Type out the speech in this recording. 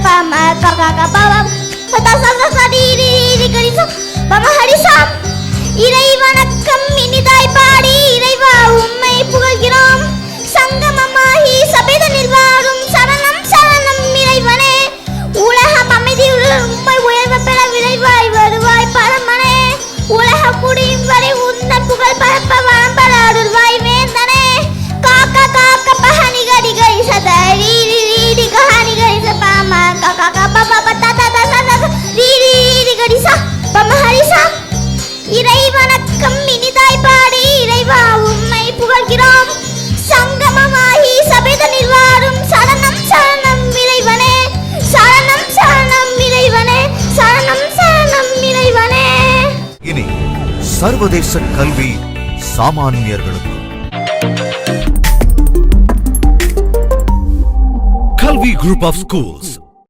pama kakaka pawam பமஹரிசாம். இறைவணக்கம் இனிதாய் பாடி இறைவா உம்மை புகழ்கிறோம். சங்கமமாகி சபைதனில் வாழும் சரணம் சரணம் இறைவனே. உலகம் அமைதியுடன் உம்மை உயர்வு பெற விரைவாய் வருவாய் பரமனே. உலக முடியும் வரை உந்தன் புகழ் பரப்ப வளம்பர அருள்வாய் வேந்தனே. காக்க காக்க பஹனி கடி கடி சத ரீடி ரீடி கஹனி கடி ச பம காக்க பப பத தத சத ரீடி ரீடி கடி ச பமஹரிசாம். இறைவணக்கம் இனிதாய் பாடி இறைவா உம்மை புகழ்கிறோம். சங்கமமாகி சபைதனில் வாழும் சரணம் சரணம் இறைவனே. சரணம் சரணம் இறைவனே. சரணம் சரணம் இறைவனே. இனி சர்வதேச கல்வி சாமானியர்களுக்கு கல்வி குரூப் ஆஃப் ஸ்கூல்ஸ்